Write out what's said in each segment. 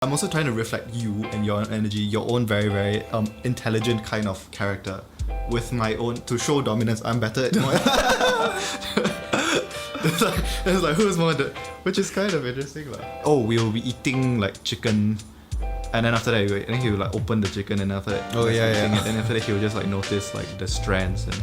I'm also trying to reflect you and your energy, your own very, very intelligent kind of character with my own, to show dominance. I'm better at more. it's like who's more, which is kind of interesting. Oh, we will be eating like chicken. And then after that, he will like open the chicken, and after that, and then after that, he will just like notice like the strands. And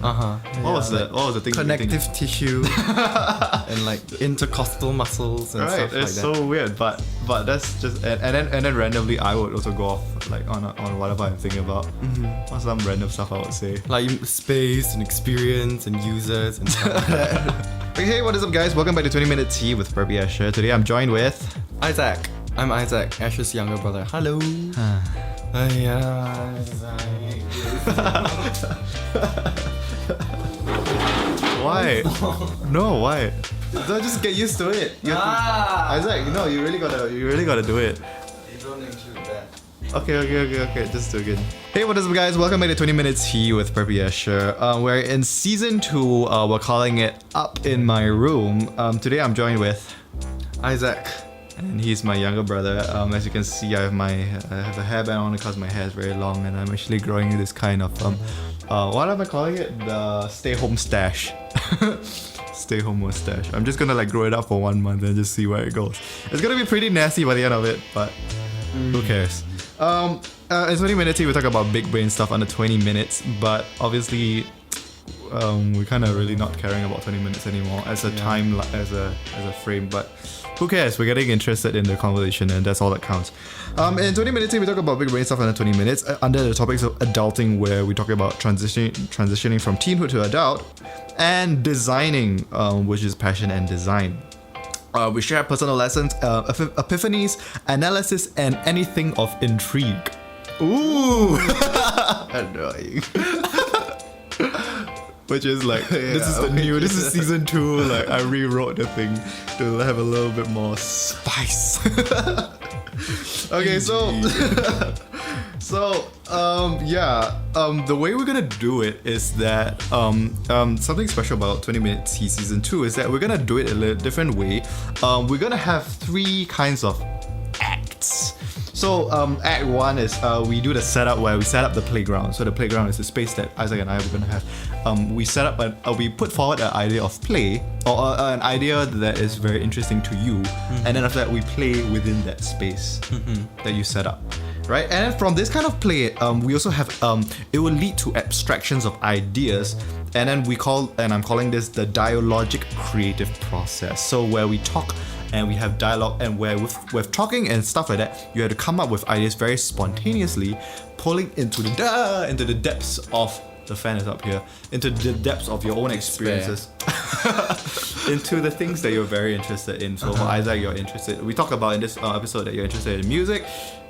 what was the thing? Connective tissue and like intercostal muscles and stuff like that. It's so weird, but that's just and then randomly I would also go off like on whatever I'm thinking about. Or some random stuff I would say. Like space and experience and users and stuff like that. Okay, what is up, guys? Welcome back to 20 Minute Tea with Perby Asher. Today I'm joined with Isaac. I'm Isaac, Ash's younger brother. Hello. Why? No, why? Don't just get used to it. Isaac, you really gotta do it. You don't include that. Okay, just do it again. Hey, what is up, guys? Welcome back to 20 Minutes Tea with Perby Asher. We're in season 2. We're calling it Up in My Room. Today I'm joined with Isaac. And he's my younger brother. As you can see, I have a hairband on because my hair is very long, and I'm actually growing this kind of what am I calling it? The stay-home stash. Stay-home mustache. I'm just gonna like grow it up for 1 month and just see where it goes. It's gonna be pretty nasty by the end of it, but who cares? In 20 minutes here, we talk about big brain stuff under 20 minutes, but obviously we're kind of really not caring about 20 minutes anymore as a time, as a frame, but who cares? We're getting interested in the conversation, and that's all that counts. In 20 minutes, we talk about big brain stuff under 20 minutes under the topics of adulting, where we talk about transitioning from teenhood to adult, and designing, which is passion and design. We share personal lessons, epiphanies, analysis, and anything of intrigue. Ooh, annoying. Which is like, this is season 2, like I rewrote the thing to have a little bit more spice. Okay, the way we're gonna do it is that something special about 20 Minutes Tea season 2 is that we're gonna do it a little different way. We're gonna have 3 kinds of acts. So act 1 is we do the setup where we set up the playground. So the playground is the space that Isaac and I were gonna have. We set up we put forward an idea of play, or an idea that is very interesting to you, and then after that we play within that space that you set up, right? And then from this kind of play, we also have it will lead to abstractions of ideas, and then I'm calling this the dialogic creative process. So where we talk and we have dialogue, and where with talking and stuff like that, you have to come up with ideas very spontaneously, pulling into the depths of the fan is up here, into the depths of your own experiences, into the things that you're very interested in. So for Isaac, we talk about in this episode that you're interested in music,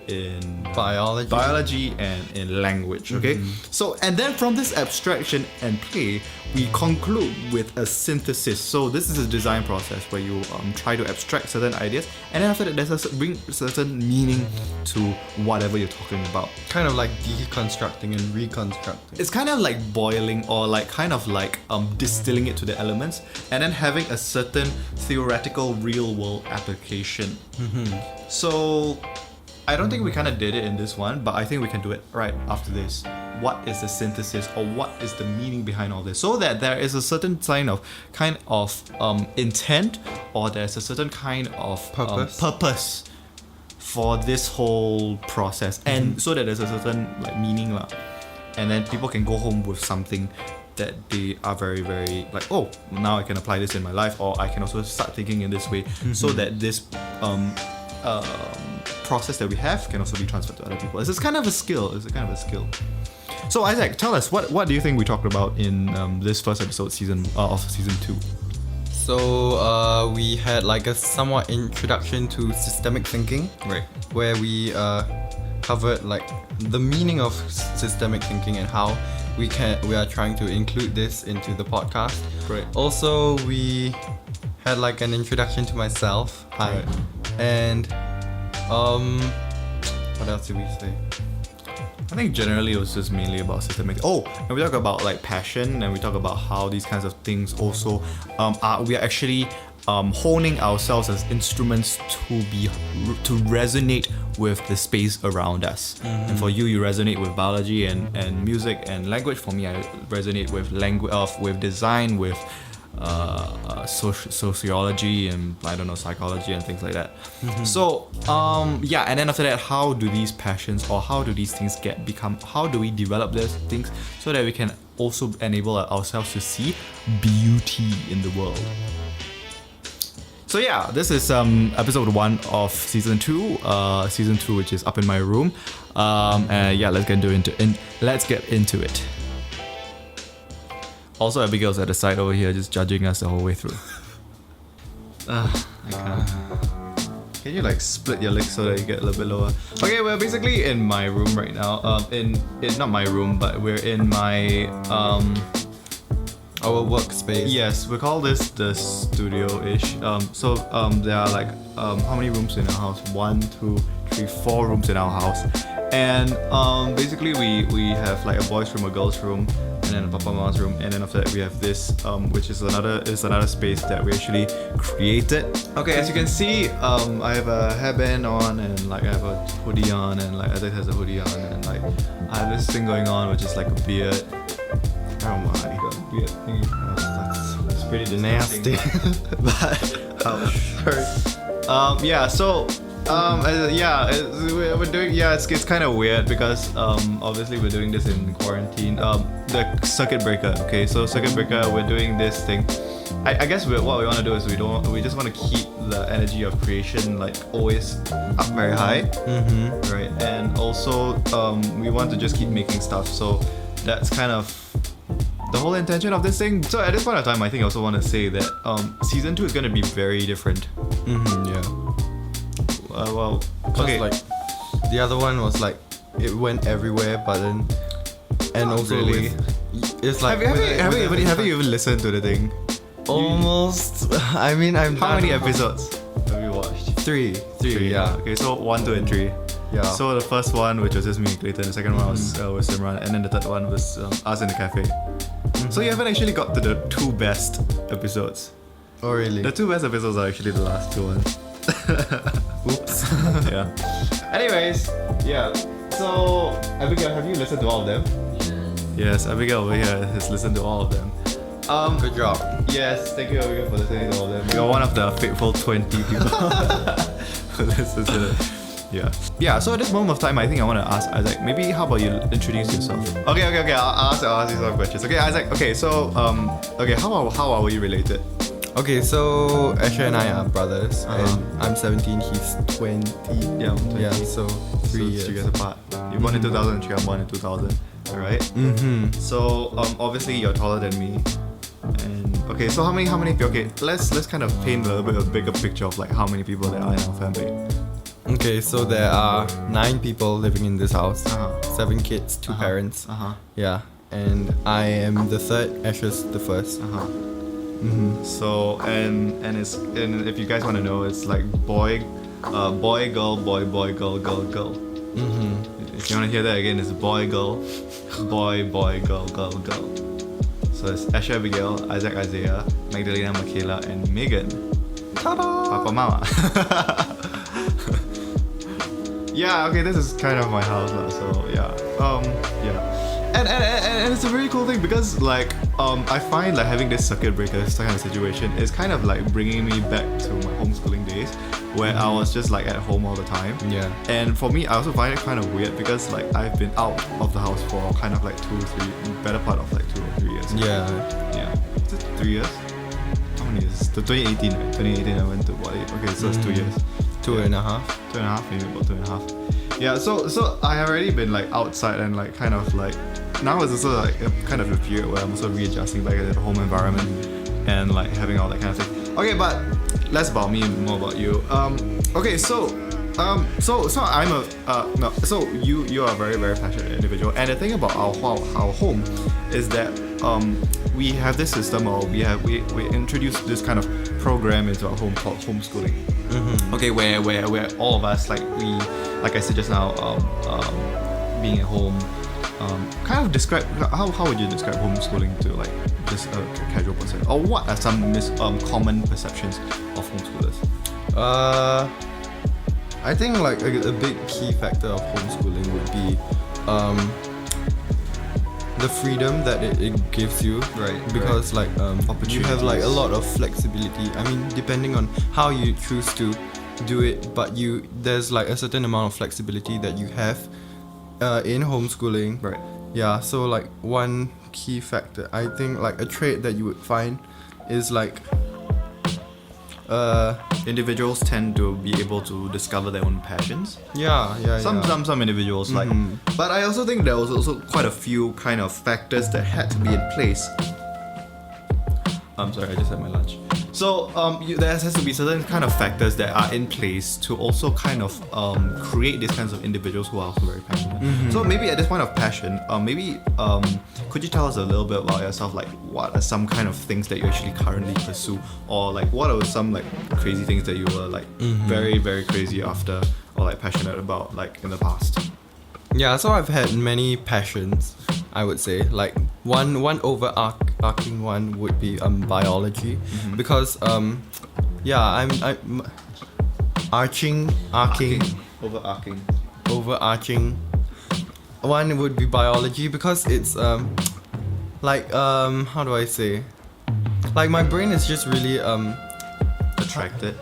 in biology and in language, okay? So, and then from this abstraction and play, we conclude with a synthesis. So this is a design process where you try to abstract certain ideas, and then after that there's bring certain meaning to whatever you're talking about. Kind of like deconstructing and reconstructing. It's kind of like boiling, or like kind of like distilling it to the elements, and then having a certain theoretical real world application. So I don't think we kind of did it in this one, but I think we can do it right after this. What is the synthesis, or what is the meaning behind all this? So that there is a certain kind of intent, or there's a certain kind of purpose for this whole process, and so that there's a certain like meaning lah. And then people can go home with something that they are very, very like, oh, now I can apply this in my life, or I can also start thinking in this way, so that this process that we have can also be transferred to other people. It's kind of a skill. So Isaac, tell us, what do you think we talked about in this first episode of season 2? So we had like a somewhat introduction to systemic thinking, right? Where we covered like the meaning of systemic thinking and how we are trying to include this into the podcast. Right. Also, we had like an introduction to myself. Right. And what else did we say? I think generally it was just mainly about systemic. Oh, and we talk about like passion, and we talk about how these kinds of things also we are actually honing ourselves as instruments to resonate with the space around us. And for you resonate with biology and music and language. For me, I resonate with with design, with sociology and I don't know, psychology and things like that. So and then after that, how do these passions or how do these things how do we develop these things so that we can also enable ourselves to see beauty in the world? So yeah, this is episode 1 of season 2, which is up in my room. Let's get into it. Also, Abigail's at the side over here, just judging us the whole way through. I can't. Can you like split your legs so that you get a little bit lower? Okay, we're basically in my room right now. In not my room, but we're in my our workspace. Yes, we call this the studio-ish. There are like how many rooms in our house? 1, 2, 3, 4 rooms in our house. And basically we have like a boys' room, a girls' room, and then a papa mama's room, and then after that we have this which is another space that we actually created. Okay, as you can see, I have a hairband on, and like I have a hoodie on, and like Adit has a hoodie on, and like I have this thing going on which is like a beard. Oh my god, beard thingy. It's pretty Nasty. But we're doing. It's kind of weird because obviously we're doing this in quarantine. The circuit breaker. Okay, so circuit breaker, we're doing this thing. I guess what we want to do is we just want to keep the energy of creation like always up very high, right? And also we want to just keep making stuff. So that's kind of the whole intention of this thing. So at this point of time, I think I also want to say that season 2 is going to be very different. Okay. Like the other one was like it went everywhere, but then really? It's like have you even listened to the thing? Almost. I mean, how many episodes have you watched? 3. Yeah. Okay, so 1, 2, and 3. Yeah. So the first one, which was just me and Clayton, the second one was Simran, and then the third one was us in the cafe. So you haven't actually got to the 2 best episodes. Oh really? The 2 best episodes are actually the last 2 ones. Oops. Yeah. Anyways, yeah. So Abigail, have you listened to all of them? Yes, Abigail over here has listened to all of them. Good job. Yes, thank you Abigail for listening to all of them. You're one of the faithful 20 people who listens to it. Yeah, so at this moment of time, I think I want to ask Isaac, maybe how about you introduce yourself? Okay, I'll ask you some questions. Okay, Isaac, how are we related? Okay, so Asher and I are brothers, and I'm 17, he's 20. Yeah, I'm 20. Yeah, so 3 years. 3 years apart. You're born in 2003, I'm born in 2000. Alright? So, obviously you're taller than me. And okay, so how many okay, let's kind of paint a little bit of a bigger picture of like how many people there are in our family. Okay, so there are 9 people living in this house. 7 kids, 2 parents. Yeah, and I am the third, Asher's the first. So and if you guys want to know, it's like boy, girl, boy, girl, girl. If you want to hear that again, it's boy, girl, girl. So it's Asher, Abigail, Isaac, Isaiah, Magdalena, Michaela, and Megan. Ta-da! Papa, Mama. Yeah, okay, this is kind of my house now, so yeah. And it's a very cool thing because like I find like having this circuit breaker kind of situation is kind of like bringing me back to my homeschooling days where I was just like at home all the time. Yeah. And for me, I also find it kind of weird because like I've been out of the house for kind of like 2 or 3, better part of like 2 or 3 years. Yeah. Is it 3 years? How many years? 2018, right? 2018 I went to Bali. Okay, so it's 2 years. 2.5. 2.5, maybe about 2.5. Yeah, so I have already been like outside and like kind of like now it's also like a kind of a period where I'm also readjusting back to the home environment and like having all that kind of thing. Okay, but less about me, more about you. Okay, so I'm a so you are a very very passionate individual, and the thing about our home is that we have this system, or we introduced this kind of program into our home called homeschooling. Okay, where all of us like I said just now, being at home, kind of describe how would you describe homeschooling to like just a casual person, or what are some common perceptions of homeschoolers? I think like a big key factor of homeschooling would be the freedom that it gives you, Right, because like you have like a lot of flexibility. I mean, depending on how you choose to do it, but there's like a certain amount of flexibility that you have in homeschooling. Right. Yeah, so like one key factor, I think like a trait that you would find is like Individuals tend to be able to discover their own passions. Some individuals like, but I also think there was also quite a few kind of factors that had to be in place. I'm sorry, I just had my lunch. So there has to be certain kind of factors that are in place to also kind of create these kinds of individuals who are also very passionate. So maybe at this point of passion, could you tell us a little bit about yourself? Like, what are some kind of things that you actually currently pursue, or like what are some like crazy things that you were like very, very crazy after, or like passionate about like in the past? Yeah, so I've had many passions, I would say. Like one overarching one would be biology, because I'm overarching one would be biology, because it's how do I say, like my brain is just really attracted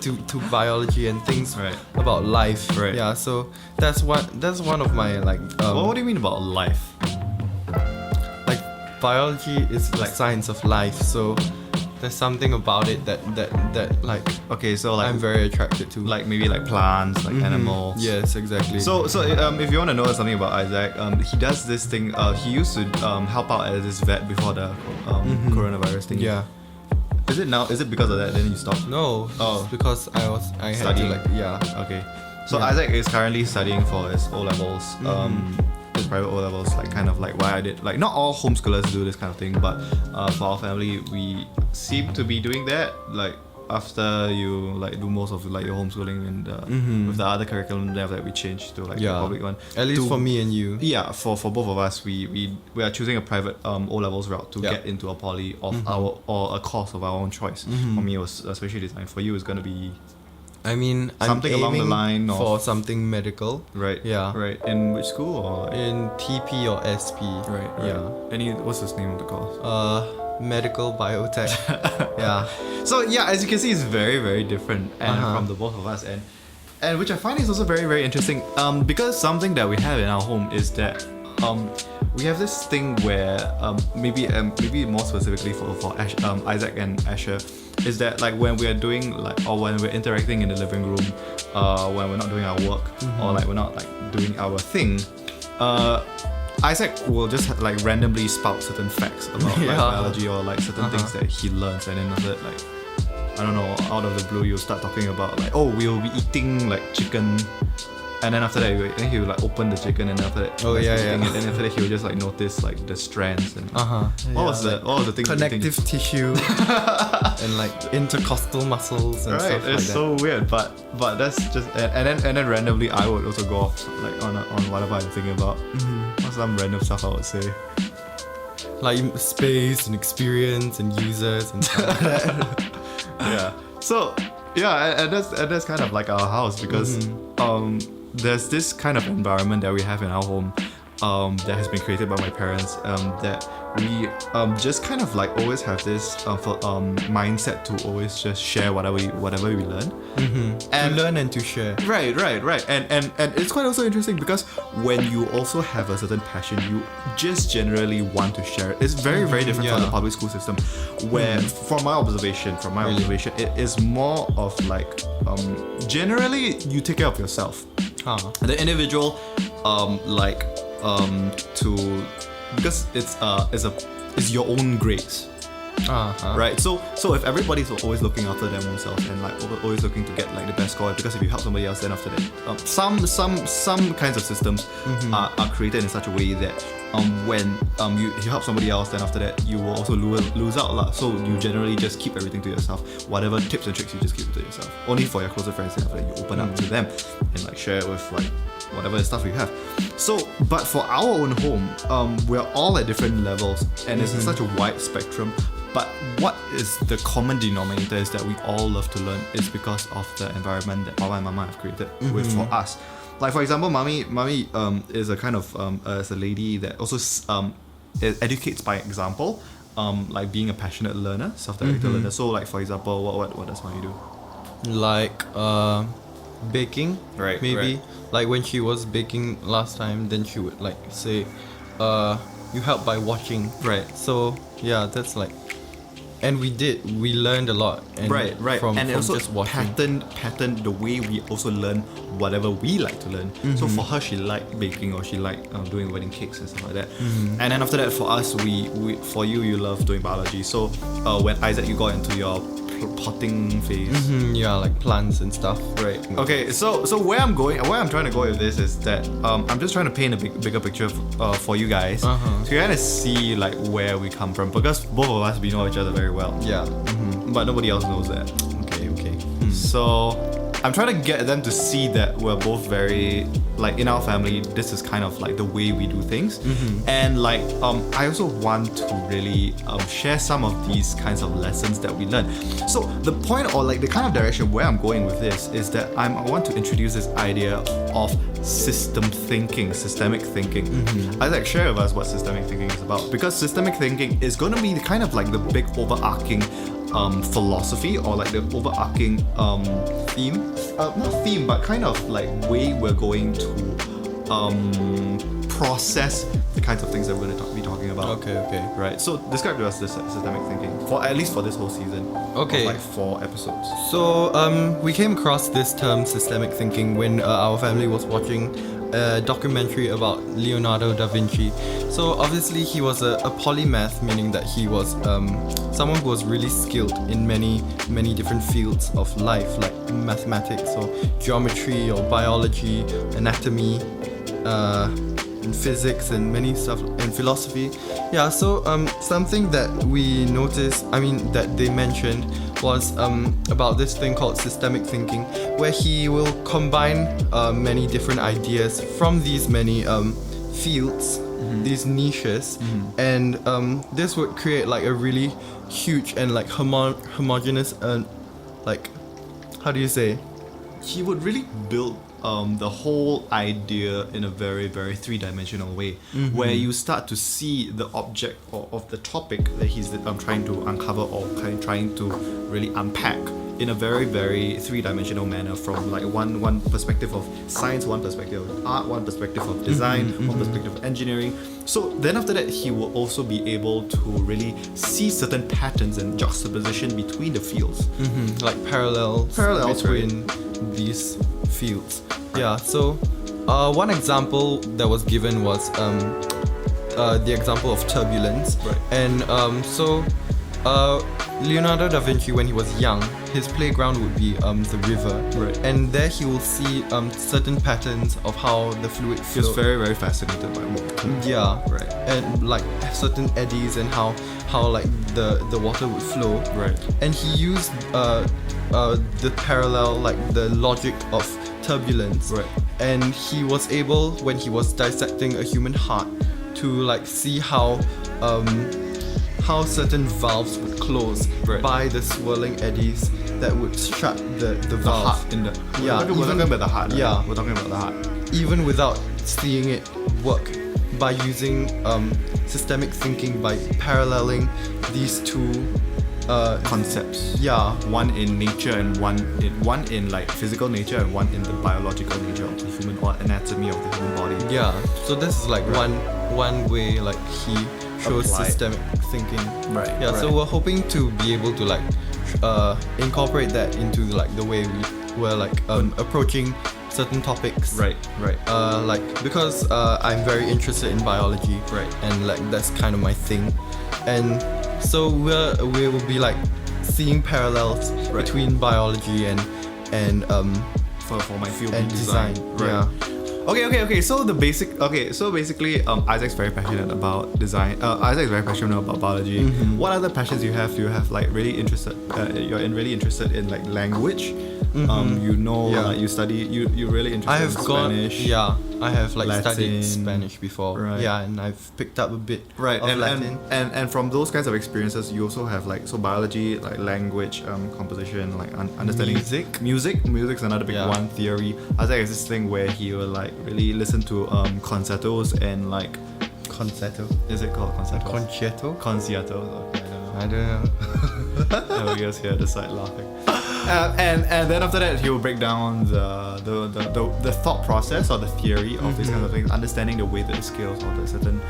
to biology and things about life. Right. Yeah, so that's one of my like what do you mean about life? like biology is like science of life, so there's something about it that like, okay, so like I'm very attracted to, like maybe like plants, like animals. Yes, exactly. So if you want to know something about Isaac, he does this thing. He used to help out as this vet before the coronavirus thing. Yeah. Is it now? Is it because of that then you stopped? No. Oh. Because I had Studying. to like Okay. So Yeah. Isaac is currently studying for his O levels. His private O levels, like kind of like why I did. Like not all homeschoolers do this kind of thing, but for our family, we seem to be doing that. Like after you like do most of like your homeschooling and with the other curriculum, then after that we change to like the public one. At least for me and you. Yeah, for both of us, we are choosing a private O levels route to get into a poly of our, or a course of our own choice. For me, it was special design. For you, it's gonna be, I mean, something I'm along the aiming line of, for something medical. right? Yeah. Right. In which school or? In TP or SP. Right. Yeah. What's the name of the course? Medical biotech. Yeah. So yeah, as you can see, it's very, very different and from the both of us, and which I find is also very, very interesting. Because something that we have in our home is that we have this thing where maybe more specifically for Isaac and Asher, is that like when we are doing like, or when we're interacting in the living room, when we're not doing our work, or like we're not like doing our thing, Isaac will just like randomly spout certain facts about like biology, or like certain things that he learns, and then after that, like, I don't know, out of the blue you'll start talking about like, oh, we'll be eating like chicken, and then after that then he will like open the chicken, and after that and then after that he will just like notice like the strands and what was the thing, connective tissue and like intercostal muscles and stuff like it's that. so weird, but that's just, and then randomly I would also go off like on whatever I'm thinking about. Some random stuff I would say, like space and experience and users and stuff like that. Yeah. So yeah, and that's kind of like our house, because there's this kind of environment that we have in our home that has been created by my parents, that we just kind of like always have this mindset to always just share whatever we learn, and learn and to share. Right. And it's quite also interesting, because when you also have a certain passion, you just generally want to share it. It's very, very different from the public school system, where from my observation, it is more of like generally you take care of yourself. The individual because it's your own grades. Right, so if everybody's always looking after their own selves and like always looking to get like the best score, because if you help somebody else, then after that some kinds of systems are created in such a way that when you help somebody else, then after that you will also lose out lah. So you generally just keep everything to yourself. Whatever tips and tricks, you just keep it to yourself, only for your closer friends, and after that you open up to them and like share it with like whatever stuff we have. So, but for our own home, we're all at different levels, and it's such a wide spectrum. But what is the common denominator is that we all love to learn. It's because of the environment that Papa and Mama have created with for us. Like for example, Mommy is a kind of is a lady that also educates by example. Like being a passionate learner, self-directed learner. So like for example, what does Mommy do? Like baking, Right, maybe. right. Like when she was baking last time, then she would like say, you help by watching. Right. So yeah, that's like, and we learned a lot. And Right. From Also just watching. pattern the way we also learn whatever we like to learn. So for her, she liked baking, or she liked doing wedding cakes and stuff like that. And then after that, for us, for you love doing biology. So when Isaac, you got into your potting phase. Yeah, like plants and stuff. Right. Okay. So where I'm trying to go with this is that I'm just trying to paint a bigger picture for you guys to kind of see like where we come from, because both of us, we know each other very well. Yeah. But nobody else knows that. Okay. So I'm trying to get them to see that we're both very, like, in our family, this is kind of like the way we do things. And like I also want to really share some of these kinds of lessons that we learn. So the point, or like the kind of direction where I'm going with this, is that I want to introduce this idea of systemic thinking. Isaac, share with us what systemic thinking is about, because systemic thinking is going to be the kind of like the big overarching philosophy, or like the overarching theme, not theme, but kind of like way we're going to process the kinds of things that we're going to be talking about. Okay. Right. So describe to us this systemic thinking, for at least for this whole season. Okay. Of like 4 episodes. So we came across this term systemic thinking when our family was watching a documentary about Leonardo da Vinci. So obviously he was a polymath, meaning that he was someone who was really skilled in many different fields of life, like mathematics or geometry or biology, anatomy, and physics, and many stuff, and philosophy. Yeah, so something that we noticed, that they mentioned, was about this thing called systemic thinking, where he will combine many different ideas from these many fields, these niches, and this would create like a really huge and like homogeneous, like, how do you say? He would really build the whole idea in a very, very three-dimensional way, where you start to see the object of the topic that he's trying to uncover, or trying to really unpack in a very, very three-dimensional manner, from like one perspective of science, one perspective of art, one perspective of design, one perspective of engineering. So then after that, he will also be able to really see certain patterns and juxtaposition between the fields. Like parallels between these fields. Yeah, so one example that was given was the example of turbulence. Right. And so Leonardo da Vinci, when he was young, his playground would be the river. Right. And there he will see certain patterns of how the fluid He was flow. very, very fascinated by water. Yeah. Right. And like certain eddies, and how like the water would flow. Right. And he used the parallel, like the logic of turbulence. Right. And he was able, when he was dissecting a human heart, to like see how certain valves would close by the swirling eddies that would shut the The valve. heart in the... Yeah, We're talking about the heart. Right? yeah. We're talking about the heart. Even without seeing it work, by using systemic thinking, by paralleling these two Concepts. yeah, One in nature, and one in like physical nature, and one in the biological nature of the human, or anatomy of the human body. yeah. So this is like one way like he shows Apply. systemic thinking. Right. Yeah. So we're hoping to be able to like incorporate that into like the way we're like approaching certain topics. Right. Like because I'm very interested in biology. Right. And like that's kind of my thing, and so we will be like seeing parallels between biology and For my field and design. design. Right. Yeah. Okay. So basically, Isaac's very passionate about design. Isaac's very passionate about biology. What other passions you have? You have like really interested. Really interested in like language. Like you study. You really interested in Spanish. I have like Latin. studied Spanish before. Right. Yeah, and I've picked up a bit Right, of Latin. and from those kinds of experiences, you also have like biology, like language, composition, like understanding Music's another big one. Theory. Isaac has this thing where he will like really listen to concertos and like Concerto. is it called concertos? Concierto. Okay, I don't know. Everybody else here at the side laughing. And then after that, he will break down the thought process or the theory of these kinds of things, understanding the way that the scales or the certain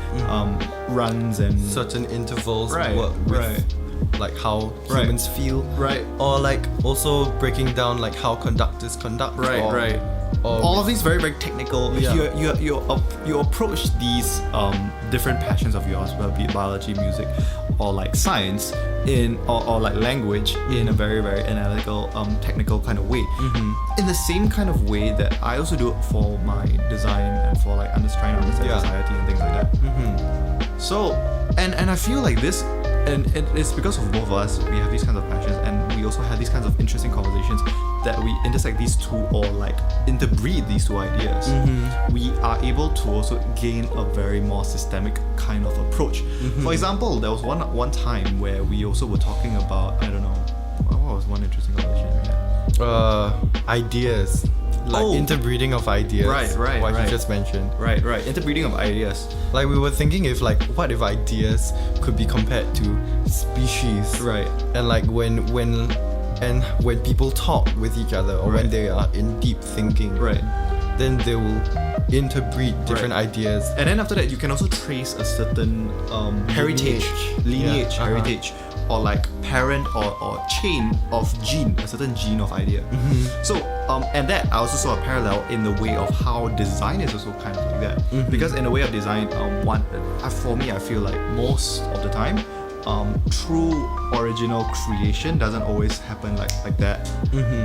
runs and certain intervals Right, work with right. like how Right. humans feel, right. or like also breaking down like how conductors conduct, Right. or All of these very technical. Yeah. You approach these different passions of yours, whether it be biology, music, or like science or like language in a very analytical, technical kind of way. In the same kind of way that I also do it for my design and for like trying to understand society and things like that. So and I feel like this. And it's because of both of us, we have these kinds of passions, and we also have these kinds of interesting conversations that we intersect these two or like interbreed these two ideas. We are able to also gain a very more systemic kind of approach. For example, there was one time where we also were talking about, I don't know, what was one interesting conversation we had? Ideas. Like interbreeding of ideas. Right. What you just mentioned. Right. Interbreeding of ideas. Like we were thinking if like what if ideas could be compared to species. Right. And like when people talk with each other or when they are in deep thinking. Right. Then they will interbreed different ideas. And then after that, you can also trace a certain lineage, heritage, or like parent or chain of a certain gene of idea. So and that I also saw a parallel in the way of how design is also kind of like that. Because in the way of design, for me, I feel like most of the time, true original creation doesn't always happen like that,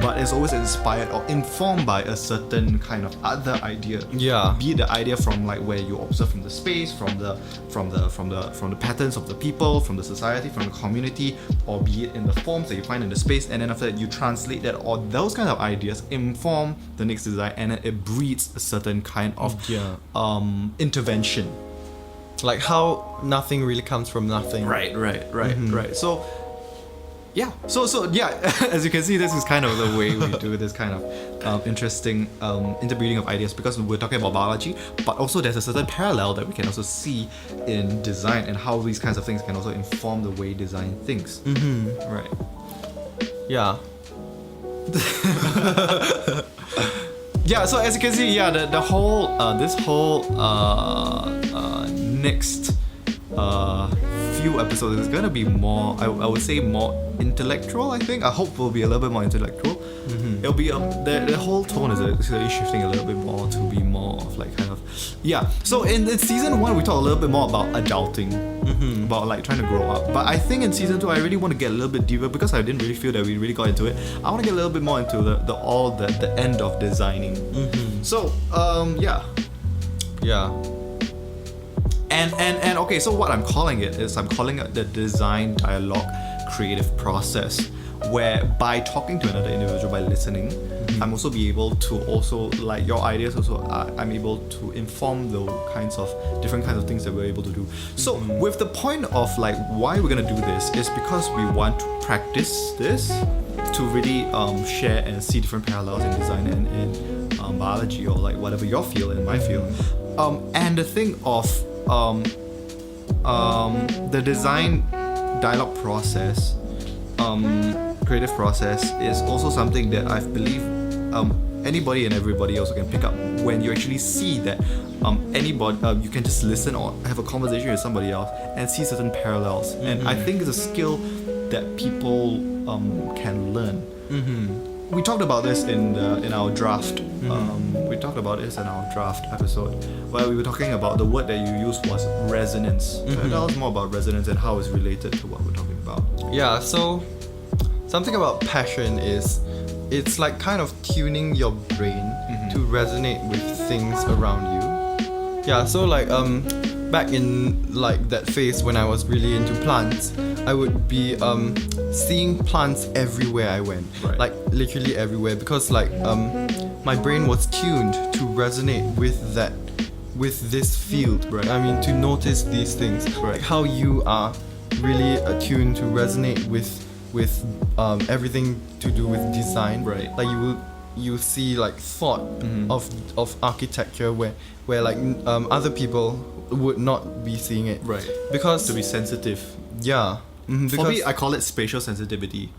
but it's always inspired or informed by a certain kind of other idea. Be it the idea from like where you observe from the space, from the patterns of the people, from the society, from the community, or be it in the forms that you find in the space, and then after that you translate that, or those kind of ideas inform the next design, and then it breeds a certain kind of intervention. Like how nothing really comes from nothing. Right. So as you can see, this is kind of the way we do this kind of interesting interbreeding of ideas, because we're talking about biology, but also there's a certain parallel that we can also see in design and how these kinds of things can also inform the way design thinks. Right. Yeah. So as you can see, the whole this whole next few episodes is gonna be more, I would say, more intellectual. I think I hope will be a little bit more intellectual. It'll be the whole tone is actually shifting a little bit more to be more of like kind of so in season 1 we talked a little bit more about adulting, about like trying to grow up, but I think in season 2 I really want to get a little bit deeper, because I didn't really feel that we really got into it. I want to get a little bit more into the end of designing. So And okay, so what I'm calling it the design dialogue creative process, where by talking to another individual, by listening, I'm also be able to also like your ideas also I'm able to inform the different kinds of things that we're able to do. So with the point of like why we're gonna do this is because we want to practice this to really share and see different parallels in design and in biology, or like whatever your field and my field. And the thing of the design dialogue process, creative process, is also something that I believe anybody and everybody also can pick up when you actually see that anybody you can just listen or have a conversation with somebody else and see certain parallels. And I think it's a skill that people can learn. We talked about this in our draft. We talked about this in our draft episode, where we were talking about the word that you used was resonance. Tell us more about resonance and how it's related to what we're talking about. Yeah, so something about passion is it's like kind of tuning your brain to resonate with things around you. Yeah, so like back in like that phase when I was really into plants, I would be seeing plants everywhere I went. Right. Like literally everywhere, because like my brain was tuned to resonate with this field. Right. I mean, to notice these things. Right. Like how you are really attuned to resonate with everything to do with design. Right. Like you see like thought of architecture where like other people would not be seeing it. Right. Because To be sensitive. yeah. For me, I call it spatial sensitivity.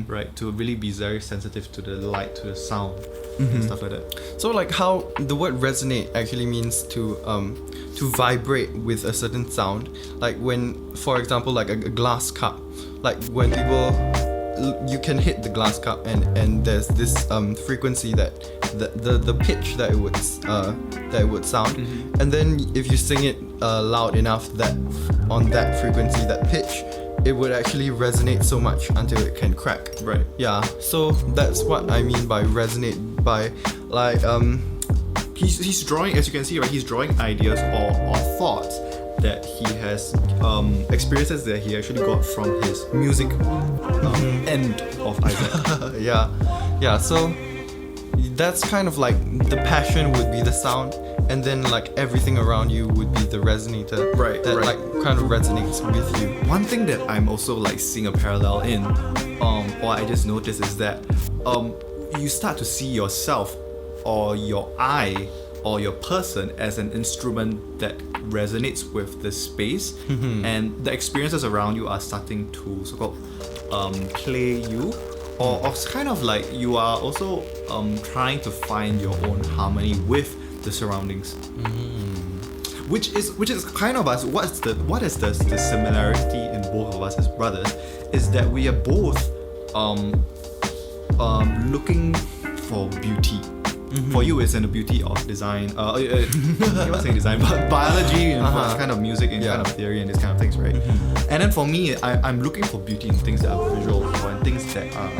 Right. To really be very sensitive to the light, to the sound, and stuff like that. So like how the word resonate actually means to vibrate with a certain sound. Like when, for example, like a glass cup, like when people, you can hit the glass cup and there's this frequency that the pitch that it would sound, and then if you sing it loud enough that on that frequency, that pitch, it would actually resonate so much until it can crack. Right. Yeah, so that's what I mean by resonate, by like He's drawing, as you can see, right, he's drawing ideas or thoughts that he has, experiences that he actually got from his music end of Isaac. yeah, so that's kind of like the passion would be the sound, and then like everything around you would be the resonator. Right, that right. like kind of resonates with you. One thing that I'm also like seeing a parallel in, or I just noticed, is that you start to see yourself or your eye or your person as an instrument that resonates with the space, and the experiences around you are starting to so-called play you, or kind of like you are also trying to find your own harmony with the surroundings. Which is kind of us. What is the similarity in both of us as brothers is that we are both looking for beauty. For you, it's in the beauty of design. I was saying design, but biology and kind of music and kind of theory and these kind of things, right? And then for me, I'm looking for beauty in things that are visual and things that are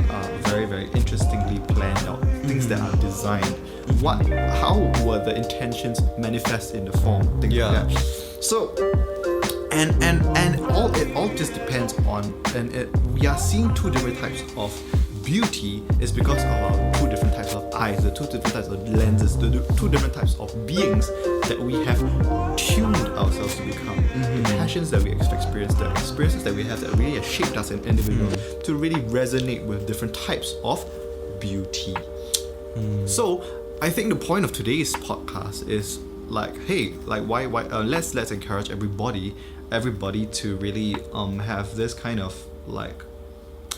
very, very interestingly planned out, things that are designed. How were the intentions manifest in the form? Things like that. So, and it all just depends on, we are seeing two different types of beauty is because of our two different types of eyes, the two different types of lenses, the two different types of beings that we have tuned ourselves to become. The passions that we experience, the experiences that we have that really have shaped us as individuals to really resonate with different types of beauty. So I think the point of today's podcast is like, hey, like why let's encourage everybody to really have this kind of like,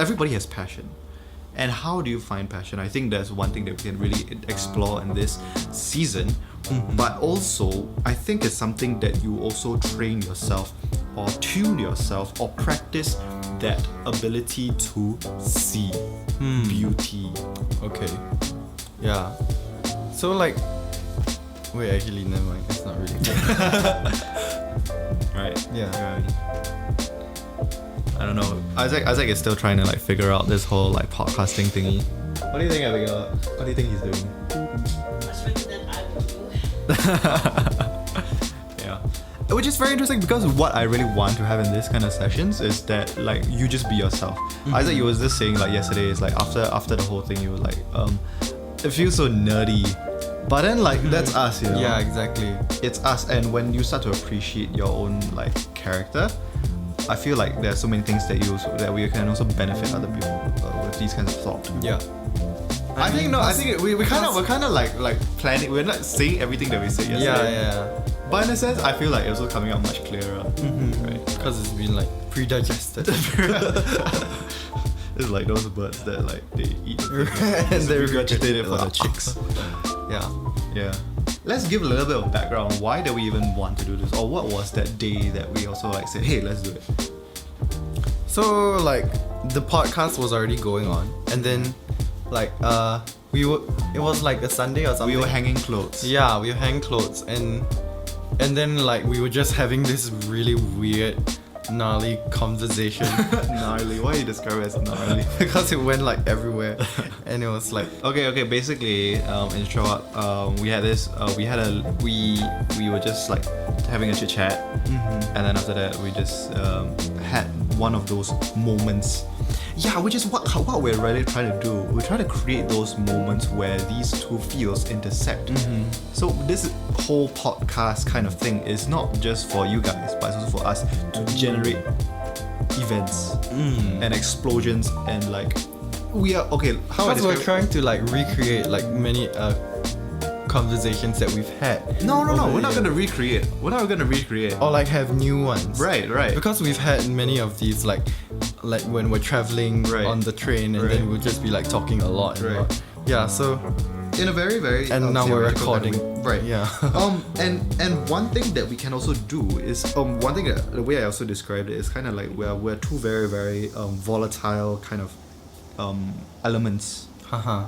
everybody has passion. And how do you find passion? I think that's one thing that we can really explore in this season. But also, I think it's something that you also train yourself or tune yourself or practice that ability to see beauty. Okay. Yeah. So like, wait, actually, never mind. It's not really. Right. Yeah. I don't know. Isaac is still trying to like figure out this whole like podcasting thingy. What do you think, Abigail? What do you think he's doing? Much better than I would do. Yeah. Which is very interesting because what I really want to have in this kind of sessions is that like you just be yourself. Isaac, you was just saying like yesterday, is like after the whole thing, you were like, it feels so nerdy. But then like that's us, you know. Yeah, exactly. It's us, and when you start to appreciate your own like character, I feel like there's so many things that we can also benefit other people with these kinds of thought. Yeah. I think we're kind of like planning. We're not saying everything that we said yesterday. Yeah. But in a sense, I feel like it's also coming out much clearer, right? Because it's been like pre-digested. It's like those birds that like they eat And they regurgitate it for the chicks. Yeah. Let's give a little bit of background. Why did we even want to do this, or what was that day that we also like said, hey, let's do it? So like the podcast was already going on, and then like it was like a Sunday or something. We were hanging clothes. Yeah, we were hanging clothes, and then like we were just having this really weird gnarly conversation Gnarly. Why you describe it as gnarly? because it went like everywhere, and it was like Okay. Basically, in short, we had this. We were just like having a chit chat, and then after that, we just had one of those moments. Yeah, which is what we're really trying to do. We're trying to create those moments where these two fields intersect. So this whole podcast kind of thing is not just for you guys, but it's also for us to generate events and explosions and like we are okay. How I because we're describe- trying to like recreate like many conversations that we've had. No, over we're the not years. gonna recreate. We're not gonna recreate. Or like have new ones. Right. Because we've had many of these like when we're traveling Right. on the train and Right. then we'll just be like talking a lot. And Right. a lot. Yeah, so In a very, very and now we're theoretical kind of recording. way. Right. Yeah. And one thing that we can also do is one thing that the way I also described it is kind of like we're two very, very volatile kind of elements. Haha.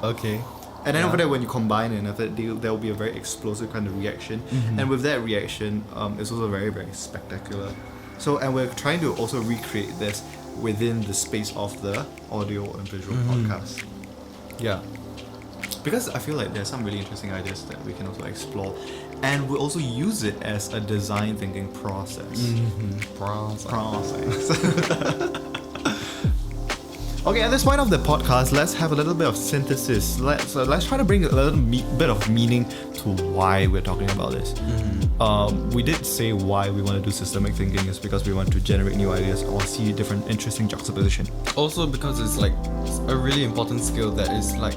Okay. And then Yeah. over there, when you combine it, after that, there will be a very explosive kind of reaction. And with that reaction, it's also very, very spectacular. So, and we're trying to also recreate this within the space of the audio and visual podcast. Yeah. Because I feel like there's some really interesting ideas that we can also explore. And we'll also use it as a design thinking process. Process. Okay, at this point of the podcast, let's have a little bit of synthesis. Let's try to bring a little bit of meaning to why we're talking about this. We did say why we want to do systemic thinking is because we want to generate new ideas or see different interesting juxtaposition. Also because it's like a really important skill that is like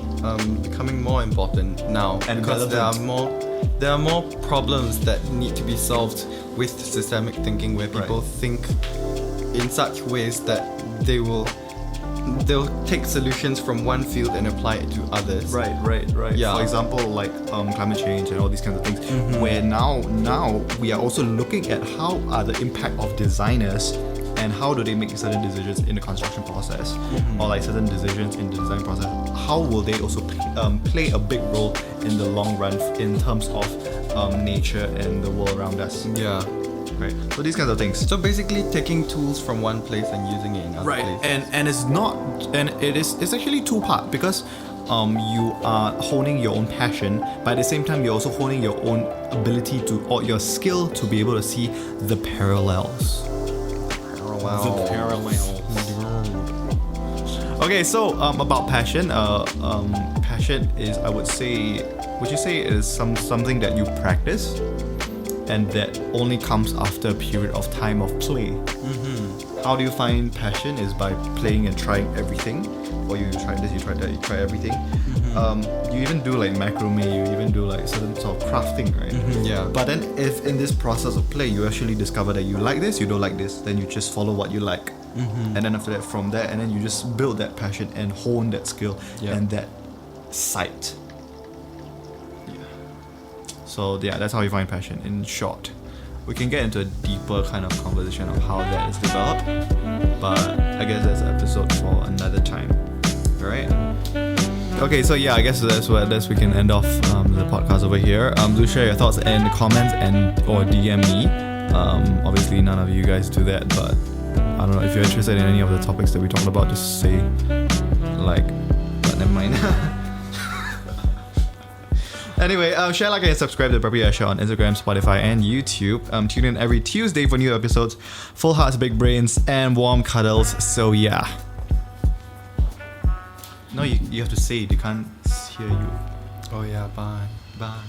becoming more important now. And because relevant. there are more problems that need to be solved with systemic thinking where people think in such ways that they'll take solutions from one field and apply it to others. Right. Yeah. For example, like climate change and all these kinds of things, where now we are also looking at how are the impact of designers and how do they make certain decisions in the construction process or like certain decisions in the design process. How will they also play a big role in the long run in terms of nature and the world around us? Yeah. Right. So these kinds of things. So basically taking tools from one place and using it in other places. And it's not, and it's actually two part because you are honing your own passion, but at the same time you're also honing your own ability to or your skill to be able to see the parallels. The parallels. Okay, so about passion, passion is would you say it is something that you practice? And that only comes after a period of time of play. How do you find passion? Is by playing and trying everything. Or you try this, you try that, you try everything. You even do like macrame, you even do like certain sort of crafting, right? Yeah. But then if in this process of play you actually discover that you like this, you don't like this, then you just follow what you like. And then after that, from there, and then you just build that passion and hone that skill and that sight. So yeah, that's how you find passion. In short, we can get into a deeper kind of conversation of how that is developed, but I guess that's an episode for another time. Alright? Okay, so yeah, I guess that's we can end off the podcast over here. Do share your thoughts in the comments and or DM me. Obviously none of you guys do that, but I don't know if you're interested in any of the topics that we talked about, just say like, but never mind. Anyway, share, like, and subscribe to the Preppy Show on Instagram, Spotify, and YouTube. Tune in every Tuesday for new episodes, full hearts, big brains, and warm cuddles. So yeah. No, you have to say it. They can't hear you. Oh yeah, bye. Bye.